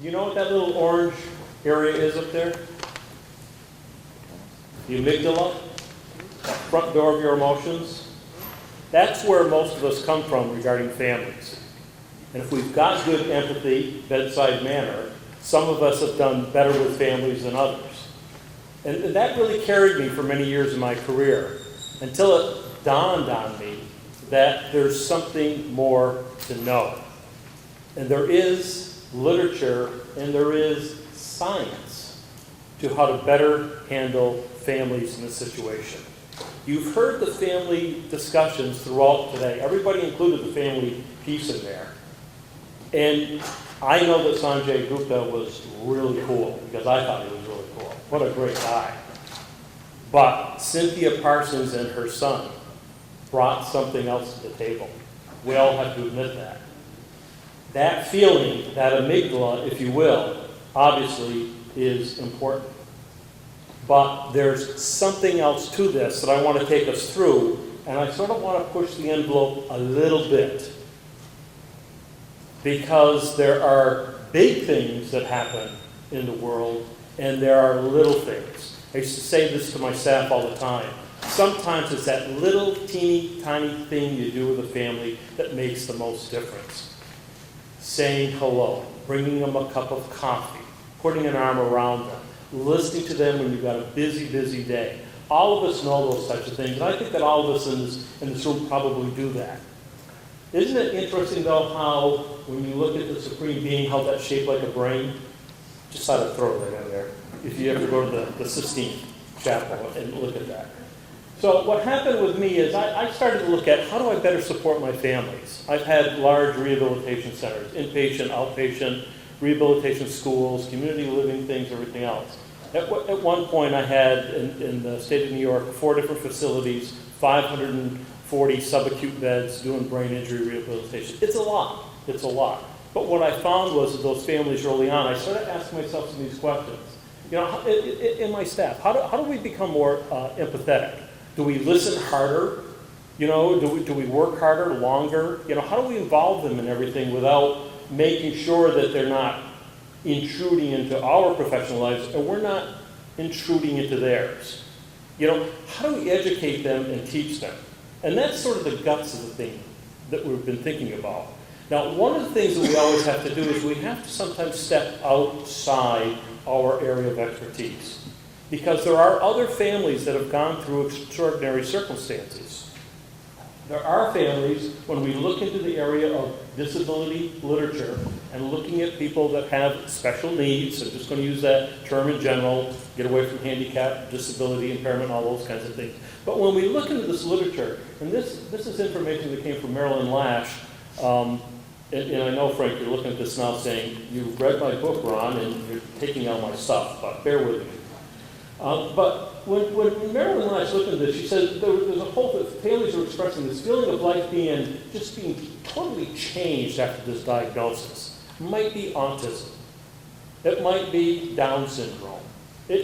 You know what that little orange area is up there? The amygdala, that front door of your emotions. That's where most of us come from regarding families. And if we've got good empathy, bedside manner, some of us have done better with families than others. And that really carried me for many years in my career, until it dawned on me that there's something more to know. And there is literature and there is science to how to better handle families in this situation. You've heard the family discussions throughout today. Everybody included the family piece in there. And I know that Sanjay Gupta was really cool, because I thought he was really cool. What a great guy. But Cynthia Parsons and her son brought something else to the table. We all have to admit that. That feeling, that amygdala, if you will, obviously is important. But there's something else to this that I want to take us through, and I sort of want to push the envelope a little bit. Because there are big things that happen in the world, and there are little things. I used to say this to my staff all the time. Sometimes it's that little teeny tiny thing you do with a family that makes the most difference. Saying hello, bringing them a cup of coffee, putting an arm around them, listening to them when you've got a busy, busy day. All of us know those types of things, and I think that all of us in this room probably do that. Isn't it interesting, though, how when you look at the Supreme Being, how that's shaped like a brain? Just thought I'd throw that in there. If you ever go to the Sistine Chapel and look at that. So what happened with me is I started to look at how do I better support my families. I've had large rehabilitation centers, inpatient, outpatient, rehabilitation schools, community living things, everything else. At one point I had, in the state of New York, 4 different facilities, 540 subacute beds doing brain injury rehabilitation. It's a lot. It's a lot. But what I found was that those families early on, I started asking myself some of these questions. You know, in my staff, how do we become more empathetic? Do we listen harder? You know, do we work harder, longer? You know, how do we involve them in everything without making sure that they're not intruding into our professional lives and we're not intruding into theirs? You know, how do we educate them and teach them? And that's sort of the guts of the thing that we've been thinking about. Now, one of the things that we always have to do is we have to sometimes step outside our area of expertise. Because there are other families that have gone through extraordinary circumstances. There are families, when we look into the area of disability literature and looking at people that have special needs, I'm just going to use that term in general, get away from handicap, disability, impairment, all those kinds of things. But when we look into this literature, and this is information that came from Marilyn Lash, and I know, Frank, you're looking at this now saying, you've read my book, Ron, and you're taking out my stuff, but bear with me. But when Marilyn Lash looked at this, she said there's a hope that families are expressing this feeling of life being totally changed after this diagnosis. It might be autism. It might be Down syndrome. We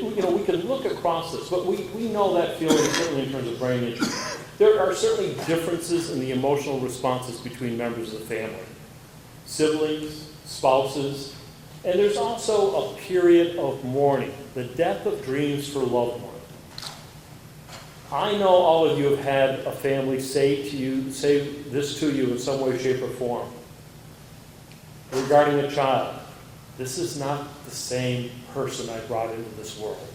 can look across this, but we know that feeling certainly in terms of brain injury. There are certainly differences in the emotional responses between members of the family. Siblings, spouses, and there's also a period of mourning, the death of dreams for loved ones. I know all of you have had a family say this to you in some way, shape, or form. Regarding a child, this is not the same person I brought into this world.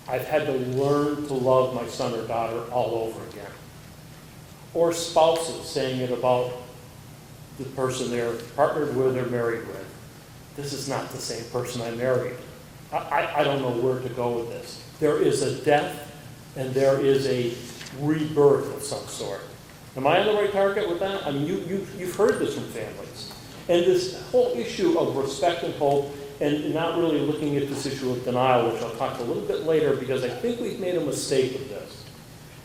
I've had to learn to love my son or daughter all over again. Or spouses saying it about the person they're partnered with or married with. This is not the same person I married. I don't know where to go with this. There is a death and there is a rebirth of some sort. Am I on the right target with that? I mean, you've heard this from families. And this whole issue of respect and hope and not really looking at this issue of denial, which I'll talk a little bit later, because I think we've made a mistake with this.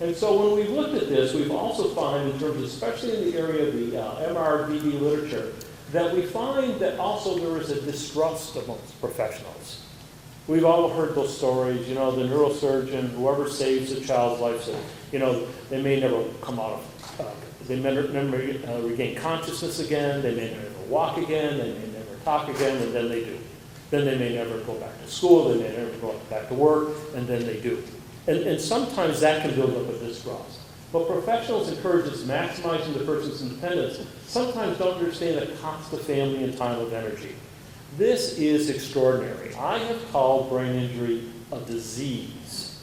And so when we've looked at this, we've also found, in terms of, especially in the area of the MRDD literature, that we find that also there is a distrust amongst professionals. We've all heard those stories, the neurosurgeon, whoever saves a child's life, says, they may never come out of, they may never regain consciousness again, they may never walk again, they may never talk again, and then they do. Then they may never go back to school, they may never go back to work, and then they do. And sometimes that can build up a distrust. But professionals encourage us maximizing the person's independence, sometimes don't understand the cost of family and time of energy. This is extraordinary. I have called brain injury a disease,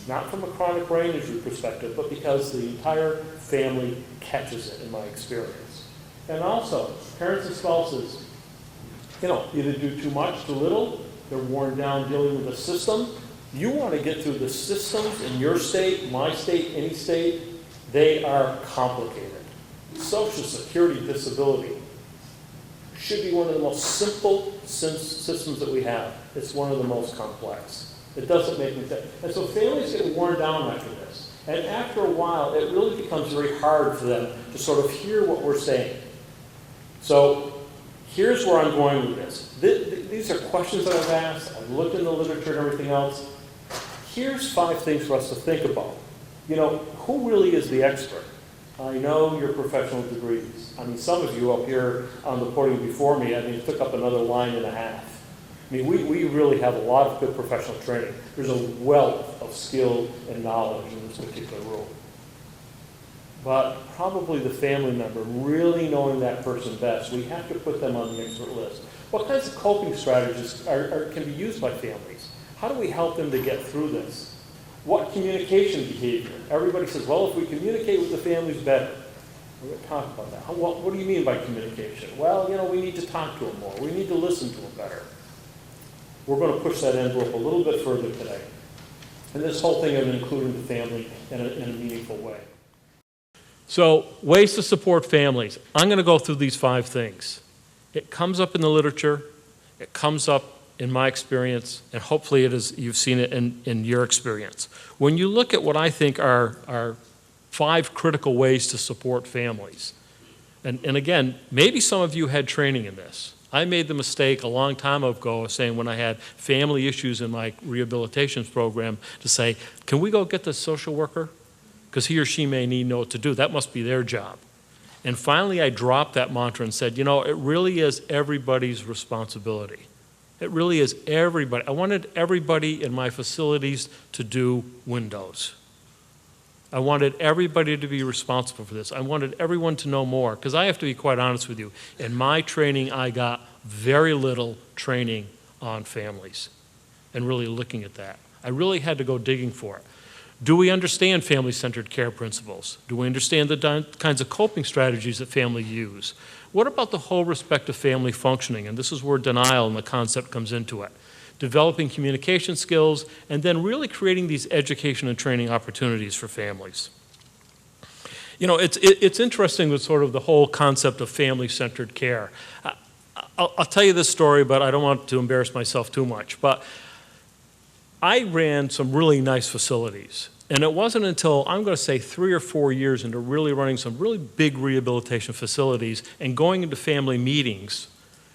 not from a chronic brain injury perspective, but because the entire family catches it in my experience. And also, parents and spouses, either do too much, too little, they're worn down dealing with the system. You want to get through the systems in your state, my state, any state, they are complicated. Social Security disability should be one of the most simple systems that we have. It's one of the most complex. It doesn't make any sense. And so families get worn down after this. And after a while, it really becomes very hard for them to sort of hear what we're saying. So here's where I'm going with this. These are questions that I've asked. I've looked in the literature and everything else. Here's 5 things for us to think about. Who really is the expert? I know your professional degrees. I mean, some of you up here on the podium before me, it took up another line and a half. I mean, we really have a lot of good professional training. There's a wealth of skill and knowledge in this particular room. But probably the family member, really knowing that person best, we have to put them on the expert list. What kinds of coping strategies can be used by families? How do we help them to get through this? What communication behavior? Everybody says, well, if we communicate with the families better. We're going to talk about that. What do you mean by communication? Well, we need to talk to them more. We need to listen to them better. We're going to push that envelope a little bit further today. And this whole thing of including the family in a meaningful way. So, ways to support families. I'm going to go through these 5 things. It comes up in the literature. It comes up in my experience, and hopefully you've seen it in your experience. When you look at what I think are 5 critical ways to support families, and again, maybe some of you had training in this. I made the mistake a long time ago of saying when I had family issues in my rehabilitation program to say, can we go get the social worker? Because he or she may need to know what to do. That must be their job. And finally I dropped that mantra and said, it really is everybody's responsibility. It really is everybody. I wanted everybody in my facilities to do windows. I wanted everybody to be responsible for this. I wanted everyone to know more, because I have to be quite honest with you. In my training, I got very little training on families and really looking at that. I really had to go digging for it. Do we understand family-centered care principles? Do we understand the kinds of coping strategies that families use? What about the whole respect of family functioning? And this is where denial and the concept comes into it. Developing communication skills, and then really creating these education and training opportunities for families. It's interesting with sort of the whole concept of family-centered care. I'll tell you this story, but I don't want to embarrass myself too much. But I ran some really nice facilities. And it wasn't until, I'm going to say, 3 or 4 years into really running some really big rehabilitation facilities and going into family meetings,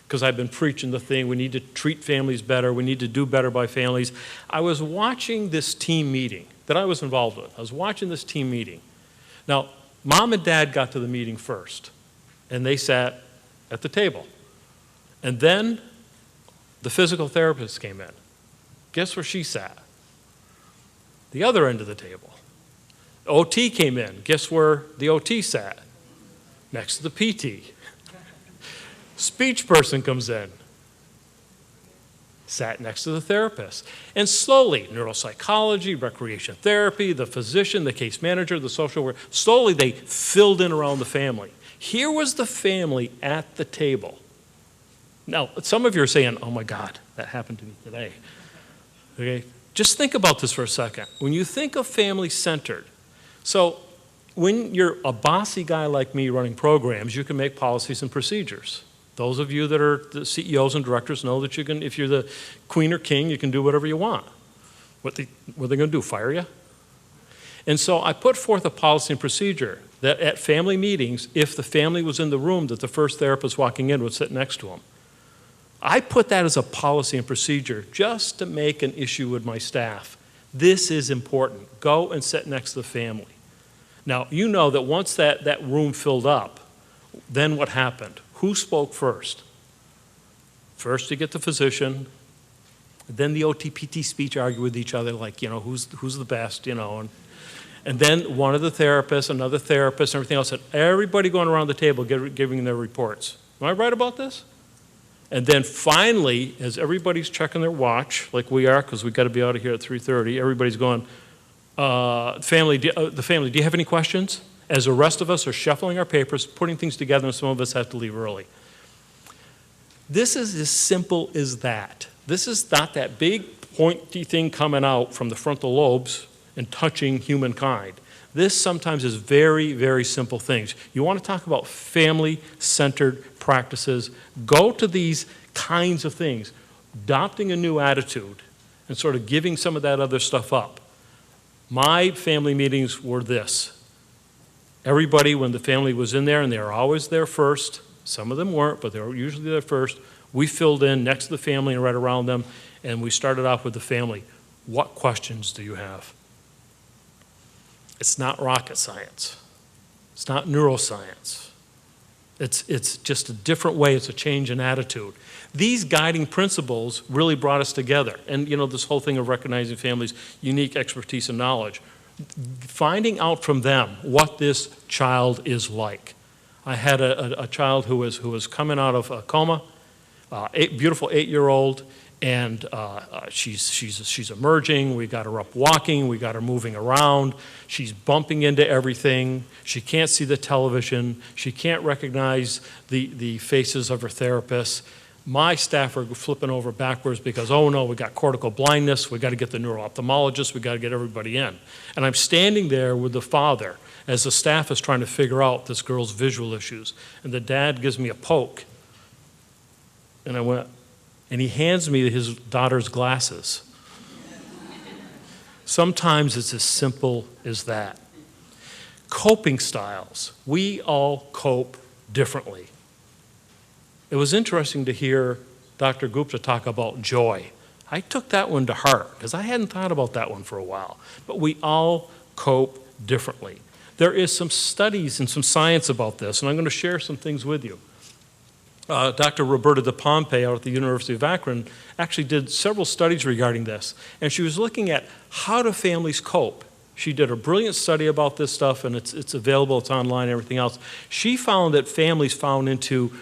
because I've been preaching the thing, we need to treat families better, we need to do better by families. I was watching this team meeting that I was involved with. I was watching this team meeting. Now, mom and dad got to the meeting first, and they sat at the table. And then the physical therapist came in. Guess where she sat? The other end of the table. OT came in. Guess where the OT sat? Next to the PT. Speech person comes in. Sat next to the therapist. And slowly, neuropsychology, recreation therapy, the physician, the case manager, the social worker, slowly they filled in around the family. Here was the family at the table. Now, some of you are saying, oh my God, that happened to me today. Okay? Just think about this for a second. When you think of family-centered, so when you're a bossy guy like me running programs, you can make policies and procedures. Those of you that are the CEOs and directors know that you can, if you're the queen or king, you can do whatever you want. What are they going to do, fire you? And so I put forth a policy and procedure that at family meetings, if the family was in the room, that the first therapist walking in would sit next to them. I put that as a policy and procedure just to make an issue with my staff. This is important. Go and sit next to the family. Now, you know that once that room filled up, then what happened? Who spoke first? First you get the physician, then the OT-PT speech argue with each other like, who's the best, and then one of the therapists, another therapist, and everything else, and everybody going around the table giving their reports. Am I right about this? And then finally, as everybody's checking their watch, like we are, because we've got to be out of here at 3:30, everybody's going, the family, do you have any questions? As the rest of us are shuffling our papers, putting things together, and some of us have to leave early. This is as simple as that. This is not that big pointy thing coming out from the frontal lobes and touching humankind. This sometimes is very, very simple things. You want to talk about family-centered practices, go to these kinds of things, adopting a new attitude and sort of giving some of that other stuff up. My family meetings were this. Everybody, when the family was in there, and they were always there first, some of them weren't, but they were usually there first, we filled in next to the family and right around them, and we started off with the family. What questions do you have? It's not rocket science. It's not neuroscience. It's just a different way. It's a change in attitude. These guiding principles really brought us together. And this whole thing of recognizing families' unique expertise and knowledge, finding out from them what this child is like. I had a child who was coming out of a coma, beautiful 8-year-old, and she's emerging. We got her up walking. We got her moving around. She's bumping into everything. She can't see the television. She can't recognize the faces of her therapists. My staff are flipping over backwards because, oh no, we got cortical blindness. We got to get the neuro-ophthalmologist. We got to get everybody in. And I'm standing there with the father as the staff is trying to figure out this girl's visual issues. And the dad gives me a poke. And I went, and he hands me his daughter's glasses. Sometimes it's as simple as that. Coping styles. We all cope differently. It was interesting to hear Dr. Gupta talk about joy. I took that one to heart because I hadn't thought about that one for a while. But we all cope differently. There is some studies and some science about this, and I'm going to share some things with you. Dr. Roberta De Pompey out at the University of Akron actually did several studies regarding this, and she was looking at how do families cope. She did a brilliant study about this stuff, and it's available, it's online, and everything else. She found that families fell into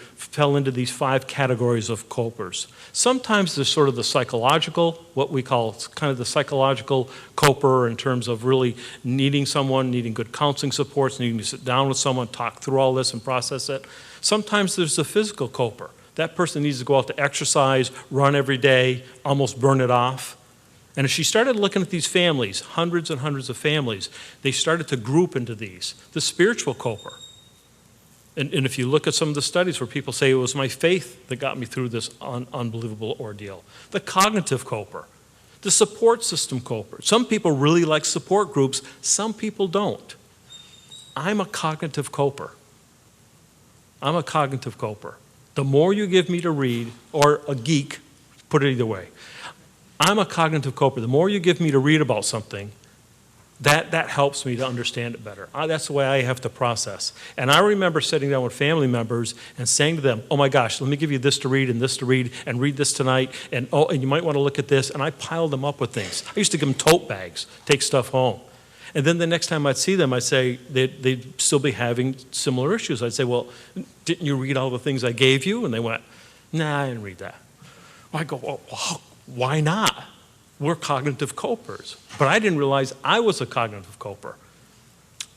these 5 categories of copers. Sometimes there's sort of the psychological, what we call kind of the psychological coper in terms of really needing someone, needing good counseling supports, needing to sit down with someone, talk through all this and process it. Sometimes there's the physical coper. That person needs to go out to exercise, run every day, almost burn it off. And as she started looking at these families, hundreds and hundreds of families, they started to group into these. The spiritual coper. And if you look at some of the studies where people say it was my faith that got me through this unbelievable ordeal. The cognitive coper. The support system coper. Some people really like support groups, some people don't. I'm a cognitive coper. I'm a cognitive coper. The more you give me to read, or a geek, put it either way. I'm a cognitive coper. The more you give me to read about something, that helps me to understand it better. That's the way I have to process. And I remember sitting down with family members and saying to them, oh my gosh, let me give you this to read and this to read and read this tonight, and oh, and you might want to look at this. And I piled them up with things. I used to give them tote bags, take stuff home. And then the next time I'd see them, I'd say they'd still be having similar issues. I'd say, well, didn't you read all the things I gave you? And they went, nah, I didn't read that. I go, well, why not? We're cognitive copers. But I didn't realize I was a cognitive coper.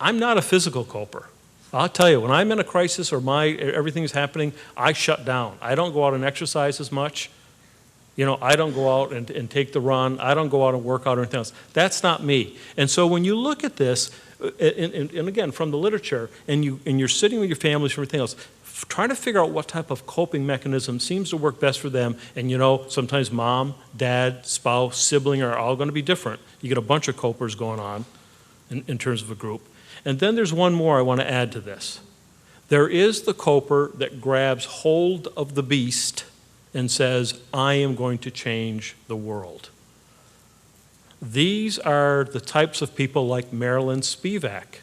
I'm not a physical coper. I'll tell you, when I'm in a crisis or everything's happening, I shut down. I don't go out and exercise as much. I don't go out and take the run. I don't go out and work out or anything else. That's not me. And so when you look at this, and again, from the literature, and you're sitting with your families and everything else, trying to figure out what type of coping mechanism seems to work best for them. And sometimes mom, dad, spouse, sibling are all going to be different. You get a bunch of copers going on in terms of a group. And then there's one more I want to add to this. There is the coper that grabs hold of the beast and says, I am going to change the world. These are the types of people like Marilyn Spivak,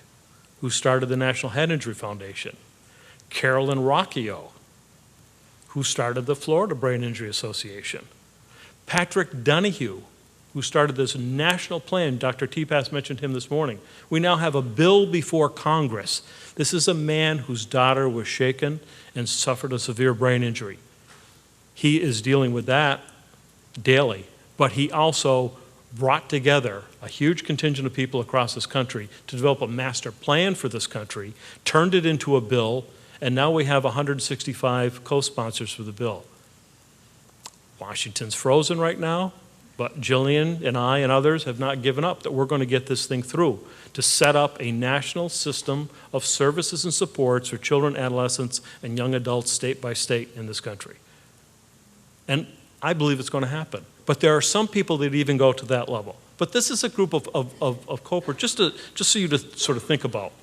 who started the National Head Injury Foundation. Carolyn Rocchio, who started the Florida Brain Injury Association. Patrick Donahue, who started this national plan. Dr. Tepass mentioned him this morning. We now have a bill before Congress. This is a man whose daughter was shaken and suffered a severe brain injury. He is dealing with that daily, but he also brought together a huge contingent of people across this country to develop a master plan for this country, turned it into a bill, and now we have 165 co-sponsors for the bill. Washington's frozen right now, but Jillian and I and others have not given up that we're going to get this thing through to set up a national system of services and supports for children, adolescents, and young adults state by state in this country. And I believe it's going to happen. But there are some people that even go to that level. But this is a group of copers, just so you to sort of think about.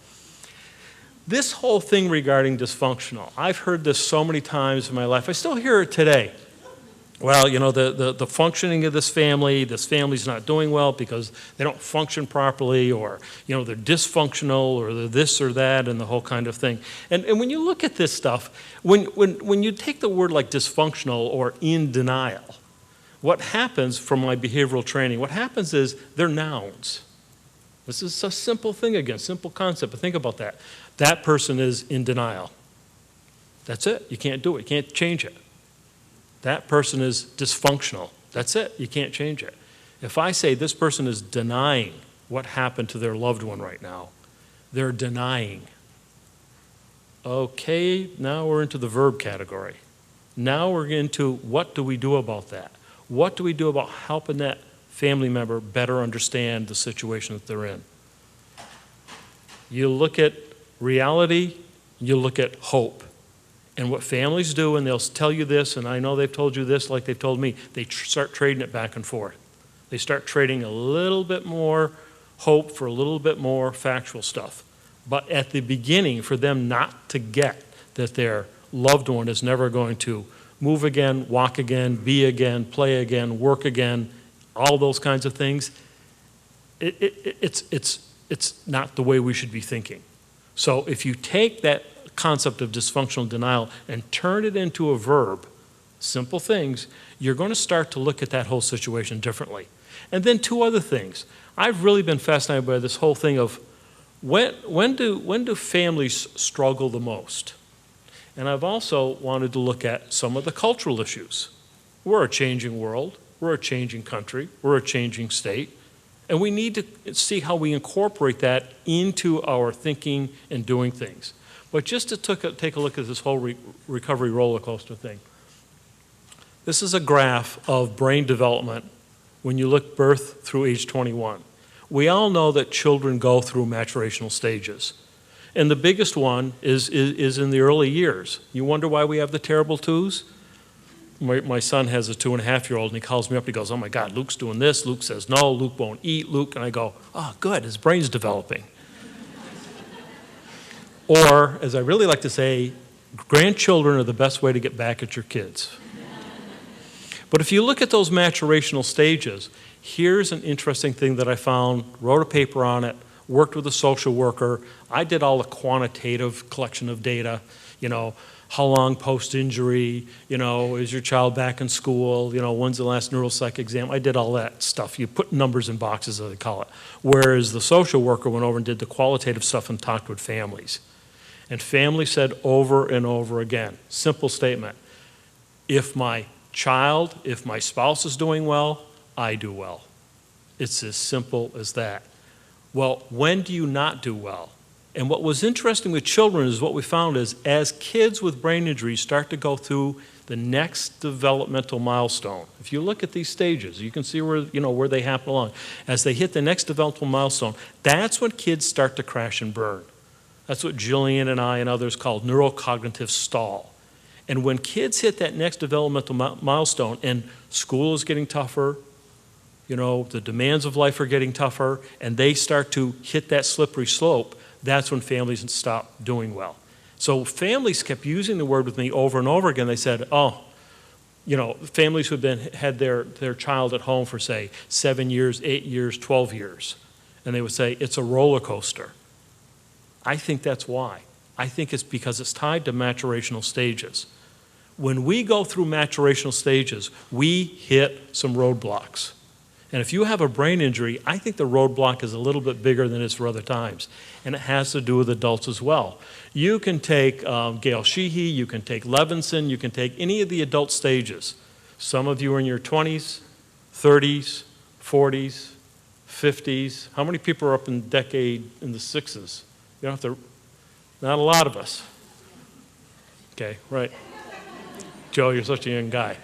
This whole thing regarding dysfunctional, I've heard this so many times in my life. I still hear it today. Well, you know, the functioning of this family's not doing well because they don't function properly, or, you know, they're dysfunctional, or they're this or that, and the whole kind of thing. And when you look at this stuff, when you take the word like dysfunctional or in denial, what happens from my behavioral training, what happens is they're nouns. This is a simple thing again, simple concept, but think about that. That person is in denial. That's it. You can't do it. You can't change it. That person is dysfunctional. That's it. You can't change it. If I say this person is denying what happened to their loved one right now, they're denying. Okay, now we're into the verb category. Now we're into what do we do about that? What do we do about helping that family member better understand the situation that they're in? You look at reality, you look at hope. And what families do, and they'll tell you this, and I know they've told you this like they've told me, they start trading it back and forth. They start trading a little bit more hope for a little bit more factual stuff. But at the beginning, for them not to get that their loved one is never going to move again, walk again, be again, play again, work again, all those kinds of things, it's not the way we should be thinking. So if you take that concept of dysfunctional denial and turn it into a verb, simple things, you're going to start to look at that whole situation differently. And then two other things. I've really been fascinated by this whole thing of when do families struggle the most? And I've also wanted to look at some of the cultural issues. We're a changing world. We're a changing country. We're a changing state. And we need to see how we incorporate that into our thinking and doing things. But just to take a look at this whole recovery roller coaster thing. This is a graph of brain development when you look birth through age 21. We all know that children go through maturational stages. And the biggest one is in the early years. You wonder why we have the terrible twos? My son has a 2.5-year-old, and he calls me up and he goes, oh my God, Luke's doing this. Luke says no, Luke won't eat, Luke. And I go, oh good, his brain's developing. Or, as I really like to say, grandchildren are the best way to get back at your kids. But if you look at those maturational stages, here's an interesting thing that I found, wrote a paper on it, worked with a social worker. I did all the quantitative collection of data, you know, how long post-injury, you know, is your child back in school, you know, when's the last neuropsych exam? I did all that stuff. You put numbers in boxes, as they call it. Whereas the social worker went over and did the qualitative stuff and talked with families. And families said over and over again, simple statement, if my spouse is doing well, I do well. It's as simple as that. Well, when do you not do well? And what was interesting with children is what we found is as kids with brain injuries start to go through the next developmental milestone, if you look at these stages, you can see where they happen along. As they hit the next developmental milestone, that's when kids start to crash and burn. That's what Jillian and I and others call neurocognitive stall. And when kids hit that next developmental milestone and school is getting tougher, you know, the demands of life are getting tougher, and they start to hit that slippery slope, that's when families stop doing well. So families kept using the word with me over and over again. They said, oh, you know, families who had their child at home for, say, 7 years, 8 years, 12 years, and they would say, it's a roller coaster. I think that's why. I think it's because it's tied to maturational stages. When we go through maturational stages, we hit some roadblocks. And if you have a brain injury, I think the roadblock is a little bit bigger than it is for other times. And it has to do with adults as well. You can take Gail Sheehy, you can take Levinson, you can take any of the adult stages. Some of you are in your 20s, 30s, 40s, 50s. How many people are up in decade in the 6s? You don't have to, not a lot of us. Okay, right. Joe, you're such a young guy.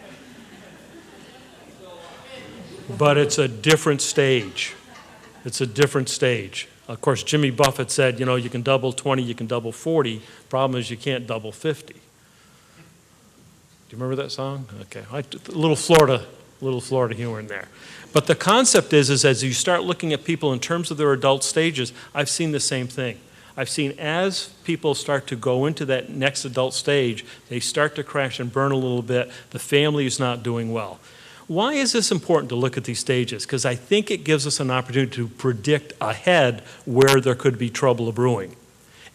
But it's a different stage. It's a different stage. Of course, Jimmy Buffett said, you know, you can double 20, you can double 40. Problem is you can't double 50. Do you remember that song? Okay, a little Florida humor in there. But the concept is as you start looking at people in terms of their adult stages, I've seen the same thing. I've seen as people start to go into that next adult stage, they start to crash and burn a little bit. The family is not doing well. Why is this important to look at these stages? Because I think it gives us an opportunity to predict ahead where there could be trouble brewing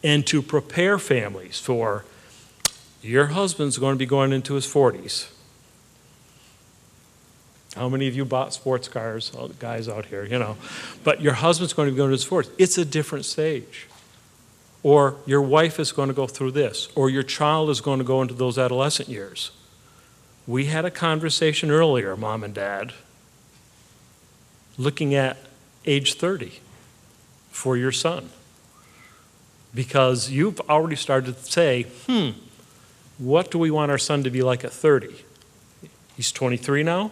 and to prepare families for your husband's going to be going into his 40s. How many of you bought sports cars? All the guys out here, you know. But your husband's going to be going to his 40s. It's a different stage. Or your wife is going to go through this. Or your child is going to go into those adolescent years. We had a conversation earlier, Mom and Dad, looking at age 30 for your son. Because you've already started to say, what do we want our son to be like at 30? He's 23 now.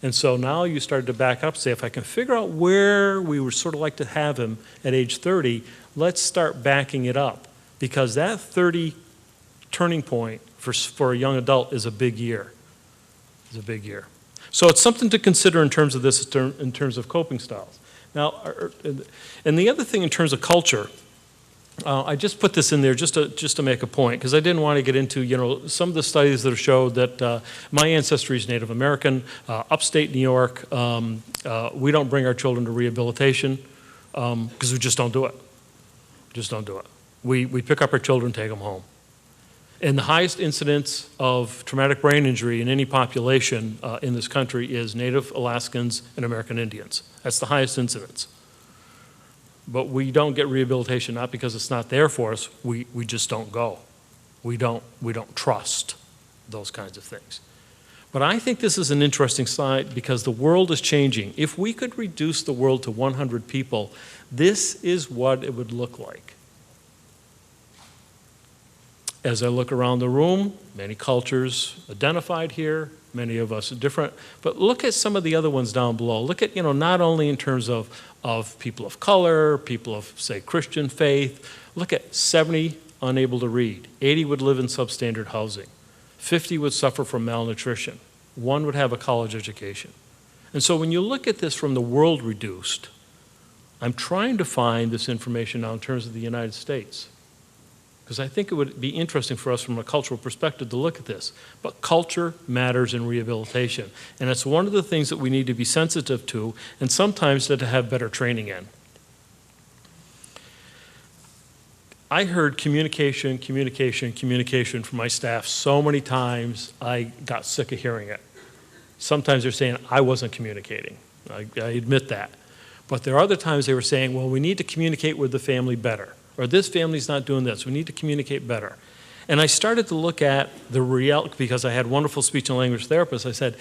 And so now you started to back up and say, if I can figure out where we would sort of like to have him at age 30, let's start backing it up. Because that 30 turning point for a young adult is a big year. It's a big year. So it's something to consider in terms of this, in terms of coping styles. Now, and the other thing in terms of culture, I just put this in there just to make a point, because I didn't want to get into, you know, some of the studies that have showed that my ancestry is Native American, upstate New York. We don't bring our children to rehabilitation because we just don't do it. Just don't do it. We pick up our children, take them home. And the highest incidence of traumatic brain injury in any population in this country is Native Alaskans and American Indians. That's the highest incidence. But we don't get rehabilitation, not because it's not there for us, we just don't go. We don't trust those kinds of things. But I think this is an interesting slide because the world is changing. If we could reduce the world to 100 people, this is what it would look like. As I look around the room, many cultures identified here, many of us are different, but look at some of the other ones down below. Look at, you know, not only in terms of people of color, people of, say, Christian faith. Look at 70 unable to read, 80 would live in substandard housing, 50 would suffer from malnutrition, 1 would have a college education. And so when you look at this from the world reduced, I'm trying to find this information now in terms of the United States. Because I think it would be interesting for us from a cultural perspective to look at this. But culture matters in rehabilitation. And it's one of the things that we need to be sensitive to and sometimes to have better training in. I heard communication from my staff so many times I got sick of hearing it. Sometimes they're saying I wasn't communicating. I admit that. But there are other times they were saying, well, we need to communicate with the family better. Or this family's not doing this. We need to communicate better. And I started to look at the reality, because I had wonderful speech and language therapists. I said,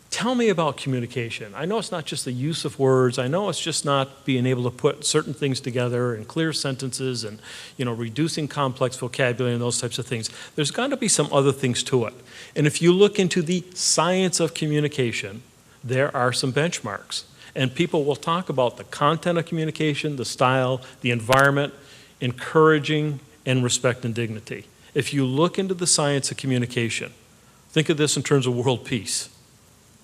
tell me about communication. I know it's not just the use of words. I know it's just not being able to put certain things together in clear sentences and, you know, reducing complex vocabulary and those types of things. There's got to be some other things to it. And if you look into the science of communication, there are some benchmarks. And people will talk about the content of communication, the style, the environment, encouraging, and respect and dignity. If you look into the science of communication, think of this in terms of world peace.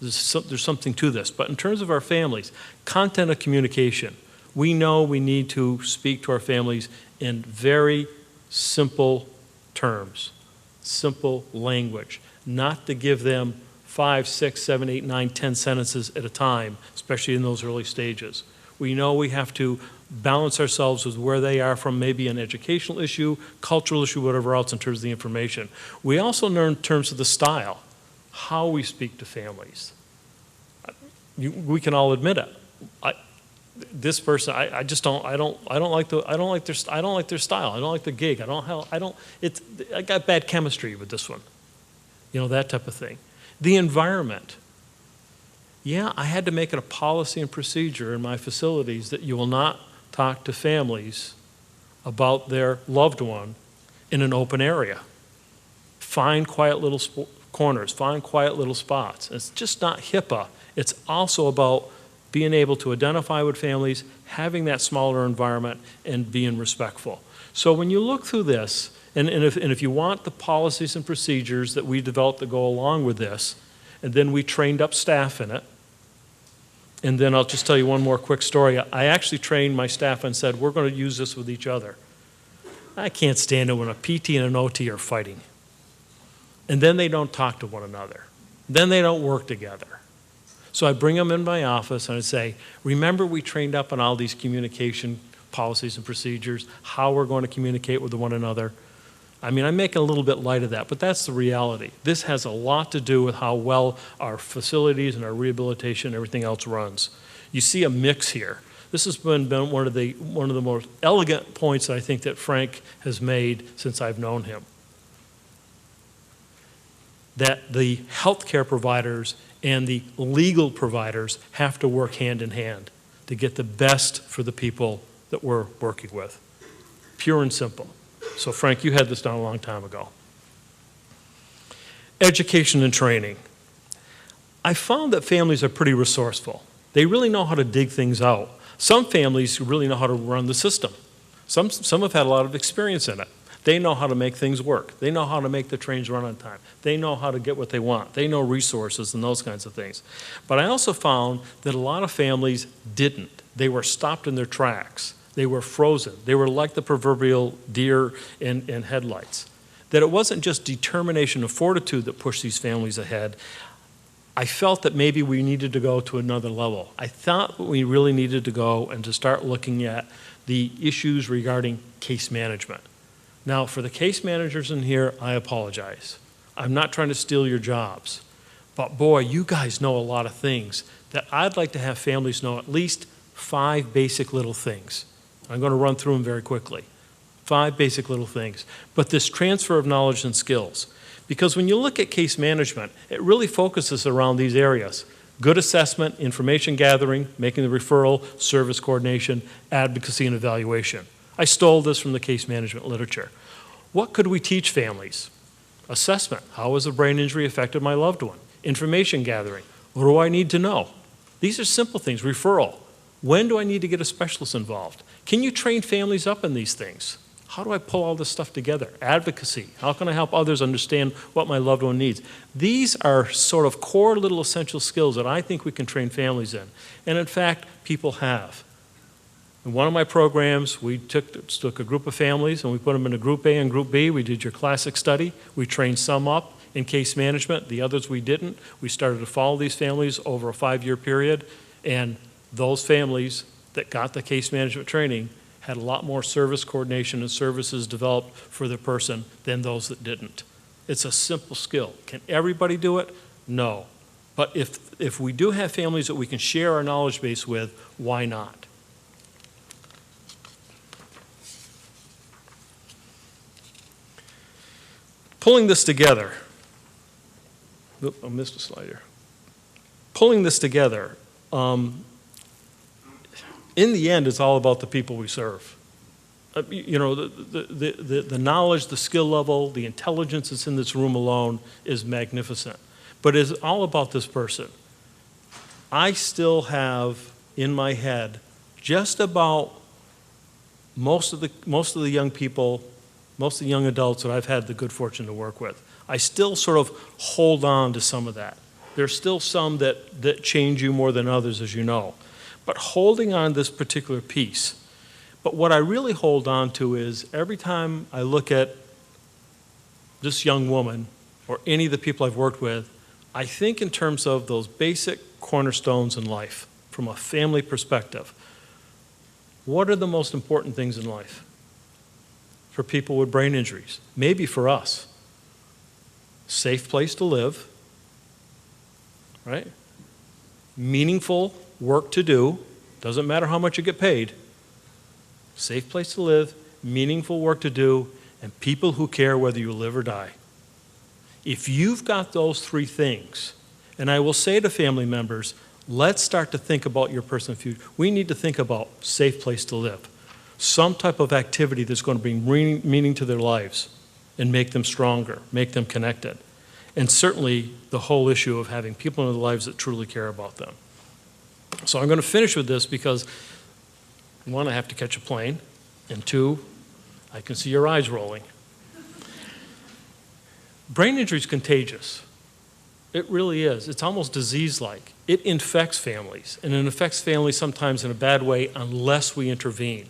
There's something to this. But in terms of our families, content of communication, we know we need to speak to our families in very simple terms, simple language, not to give them 5, 6, 7, 8, 9, 10 sentences at a time, especially in those early stages. We know we have to balance ourselves with where they are from maybe an educational issue, cultural issue, whatever else in terms of the information. We also learn in terms of the style, how we speak to families. We can all admit it. This person, I just don't like their style. I don't like the gig. I got bad chemistry with this one. You know, that type of thing. The environment. Yeah, I had to make it a policy and procedure in my facilities that you will not talk to families about their loved one in an open area. Find quiet little corners, find quiet little spots. It's just not HIPAA. It's also about being able to identify with families, having that smaller environment, and being respectful. So when you look through this, and if you want the policies and procedures that we developed to go along with this, and then we trained up staff in it, and then I'll just tell you one more quick story. I actually trained my staff and said, we're going to use this with each other. I can't stand it when a PT and an OT are fighting. And then they don't talk to one another. Then they don't work together. So I bring them in my office and I say, remember we trained up on all these communication policies and procedures, how we're going to communicate with one another. I mean, I'm making a little bit light of that, but that's the reality. This has a lot to do with how well our facilities and our rehabilitation and everything else runs. You see a mix here. This has been one of the most elegant points that I think that Frank has made since I've known him. That the healthcare providers and the legal providers have to work hand in hand to get the best for the people that we're working with. Pure and simple. So Frank, you had this done a long time ago. Education and training. I found that families are pretty resourceful. They really know how to dig things out. Some families really know how to run the system. Some have had a lot of experience in it. They know how to make things work. They know how to make the trains run on time. They know how to get what they want. They know resources and those kinds of things. But I also found that a lot of families didn't. They were stopped in their tracks. They were frozen. They were like the proverbial deer in headlights. That it wasn't just determination and fortitude that pushed these families ahead. I felt that maybe we needed to go to another level. I thought we really needed to go and to start looking at the issues regarding case management. Now, for the case managers in here, I apologize. I'm not trying to steal your jobs. But boy, you guys know a lot of things that I'd like to have families know at least 5 basic little things. I'm going to run through them very quickly. 5 basic little things. But this transfer of knowledge and skills. Because when you look at case management, it really focuses around these areas. Good assessment, information gathering, making the referral, service coordination, advocacy, and evaluation. I stole this from the case management literature. What could we teach families? Assessment. How has a brain injury affected my loved one? Information gathering. What do I need to know? These are simple things. Referral. When do I need to get a specialist involved? Can you train families up in these things? How do I pull all this stuff together? Advocacy. How can I help others understand what my loved one needs? These are sort of core little essential skills that I think we can train families in. And in fact, people have. In one of my programs, we took a group of families and we put them in a group A and group B. We did your classic study. We trained some up in case management. The others we didn't. We started to follow these families over a 5-year period. And those families that got the case management training had a lot more service coordination and services developed for the person than those that didn't. It's a simple skill. Can everybody do it? No. But if we do have families that we can share our knowledge base with, why not? Pulling this together. Oop, I missed a slide here. Pulling this together. In the end, it's all about the people we serve. You know, the knowledge, the skill level, the intelligence that's in this room alone is magnificent. But it's all about this person. I still have in my head just about most of the young people, most of the young adults that I've had the good fortune to work with. I still sort of hold on to some of that. There's still some that change you more than others, as you know. But holding on to this particular piece. But what I really hold on to is every time I look at this young woman or any of the people I've worked with, I think in terms of those basic cornerstones in life from a family perspective. What are the most important things in life for people with brain injuries? Maybe for us. Safe place to live, right? Meaningful work to do. Doesn't matter how much you get paid. Safe place to live, meaningful work to do, and people who care whether you live or die. If you've got those three things, and I will say to family members, let's start to think about your personal future. We need to think about safe place to live, some type of activity that's going to bring meaning to their lives and make them stronger, make them connected. And certainly the whole issue of having people in their lives that truly care about them. So I'm going to finish with this because, one, I have to catch a plane, and two, I can see your eyes rolling. Brain injury is contagious. It really is. It's almost disease-like. It infects families, and it affects families sometimes in a bad way unless we intervene.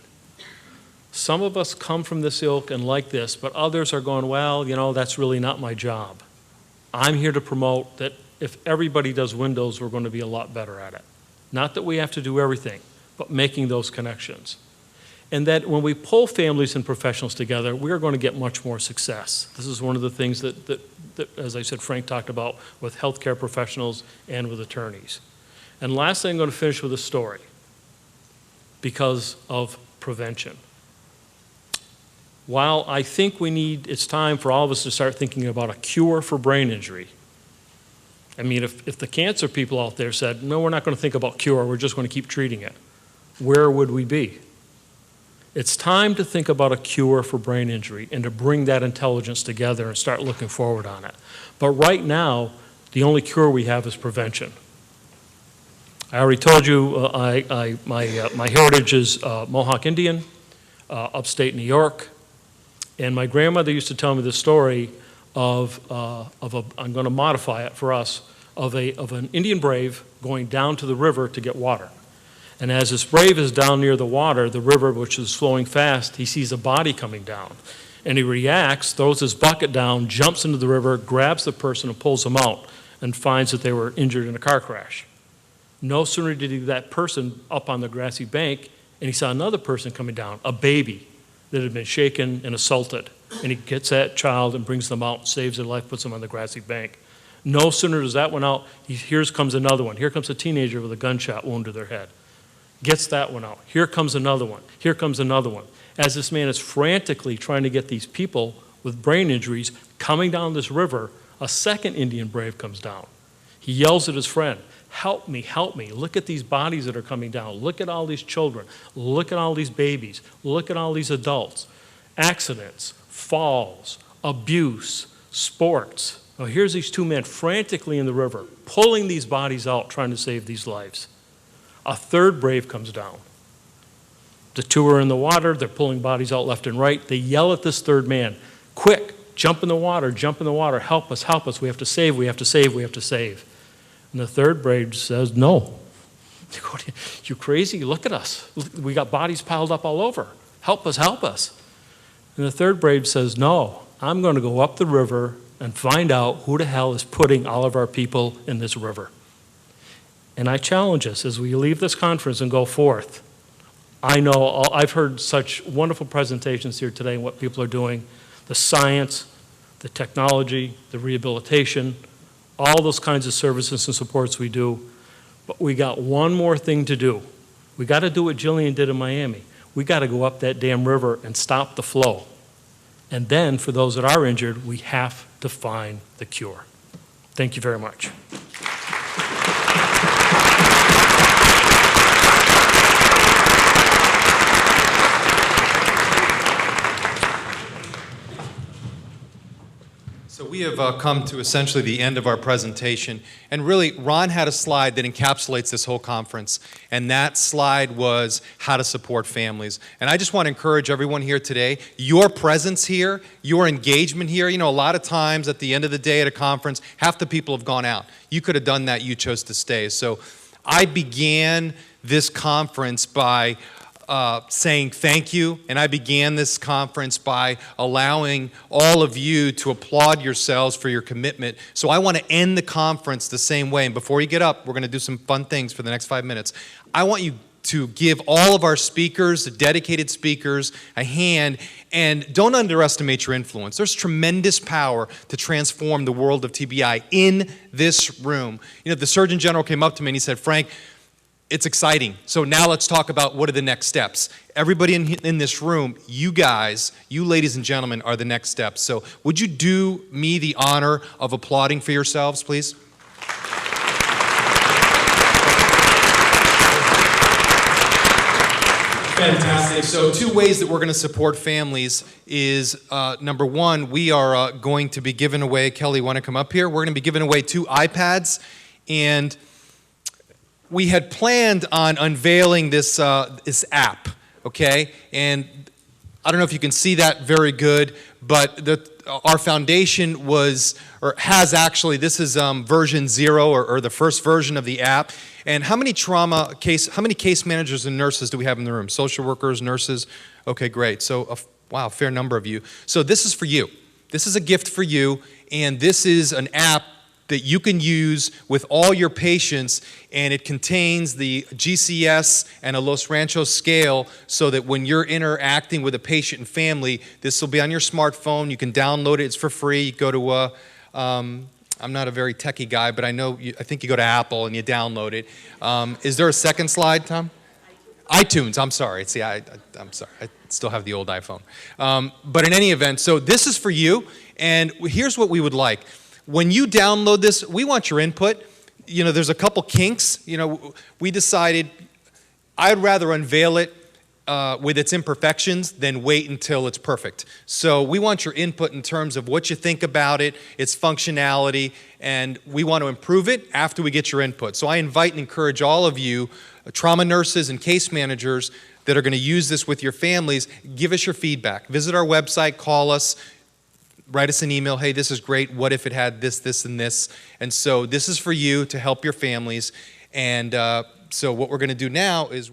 Some of us come from this ilk and like this, but others are going, well, you know, that's really not my job. I'm here to promote that if everybody does windows, we're going to be a lot better at it. Not that we have to do everything, but making those connections. And that when we pull families and professionals together, we are going to get much more success. This is one of the things that, as I said, Frank talked about with healthcare professionals and with attorneys. And lastly, I'm going to finish with a story because of prevention. While I think it's time for all of us to start thinking about a cure for brain injury. I mean, if the cancer people out there said, no, we're not going to think about cure, we're just going to keep treating it, where would we be? It's time to think about a cure for brain injury and to bring that intelligence together and start looking forward on it. But right now, the only cure we have is prevention. I already told you my heritage is Mohawk Indian, upstate New York. And my grandmother used to tell me the story I'm going to modify it for us, of an Indian brave going down to the river to get water. And as this brave is down near the water, the river, which is flowing fast, he sees a body coming down. And he reacts, throws his bucket down, jumps into the river, grabs the person and pulls them out, and finds that they were injured in a car crash. No sooner did he get that person up on the grassy bank, and he saw another person coming down, a baby that had been shaken and assaulted. And he gets that child and brings them out, saves their life, puts them on the grassy bank. No sooner does that one out, here comes another one. Here comes a teenager with a gunshot wound to their head. Gets that one out. Here comes another one. Here comes another one. As this man is frantically trying to get these people with brain injuries coming down this river, a second Indian brave comes down. He yells at his friend, help me, help me. Look at these bodies that are coming down. Look at all these children. Look at all these babies. Look at all these adults. Accidents, falls, abuse, sports. Now here's these two men frantically in the river, pulling these bodies out, trying to save these lives. A third brave comes down. The two are in the water. They're pulling bodies out left and right. They yell at this third man, quick, jump in the water, help us, we have to save, we have to save, we have to save. And the third brave says, no. You crazy? Look at us. We got bodies piled up all over. Help us, help us. And the third brave says, no, I'm going to go up the river and find out who the hell is putting all of our people in this river. And I challenge us as we leave this conference and go forth. I've heard such wonderful presentations here today and what people are doing, the science, the technology, the rehabilitation, all those kinds of services and supports we do. But we got one more thing to do. We got to do what Jillian did in Miami. We got to go up that damn river and stop the flow. And then for those that are injured, we have to find the cure. Thank you very much. So we have come to essentially the end of our presentation, and really Ron had a slide that encapsulates this whole conference, and that slide was how to support families. And I just want to encourage everyone here today, your presence here, your engagement here, you know, a lot of times at the end of the day at a conference, half the people have gone out. You could have done that, you chose to stay. So I began this conference by saying thank you, and I began this conference by allowing all of you to applaud yourselves for your commitment. So I want to end the conference the same way, and before you get up, we're going to do some fun things for the next 5 minutes. I want you to give all of our speakers, the dedicated speakers, a hand. And don't underestimate your influence. There's tremendous power to transform the world of TBI in this room. You know, the Surgeon General came up to me and he said, Frank, it's exciting. So now let's talk about what are the next steps. Everybody in this room, you guys, you ladies and gentlemen, are the next steps. So would you do me the honor of applauding for yourselves, please? Fantastic. So 2 ways that we're going to support families is, number 1, we are going to be giving away, Kelly, want to come up here? We're going to be giving away 2 iPads, and we had planned on unveiling this app, okay? And I don't know if you can see that very good, but our foundation was, or has actually, this is version 0 or the first version of the app. And how many case managers and nurses do we have in the room? Social workers, nurses? Okay, great. So, wow, a fair number of you. So this is for you. This is a gift for you, and this is an app that you can use with all your patients, and it contains the GCS and a Los Ranchos scale so that when you're interacting with a patient and family, this will be on your smartphone. You can download it. It's for free. You go to, I'm not a very techie guy, but I think you go to Apple and you download it. Is there a second slide, Tom? iTunes, I'm sorry. See, I'm sorry. I still have the old iPhone. But in any event, so this is for you, and here's what we would like. When you download this, we want your input. You know, there's a couple kinks. You know, we decided I'd rather unveil it with its imperfections than wait until it's perfect. So we want your input in terms of what you think about it, its functionality, and we want to improve it after we get your input. So I invite and encourage all of you, trauma nurses and case managers that are going to use this with your families, give us your feedback. Visit our website, call us. Write us an email, hey, this is great, what if it had this, this, and this? And so this is for you to help your families. And so what we're going to do now is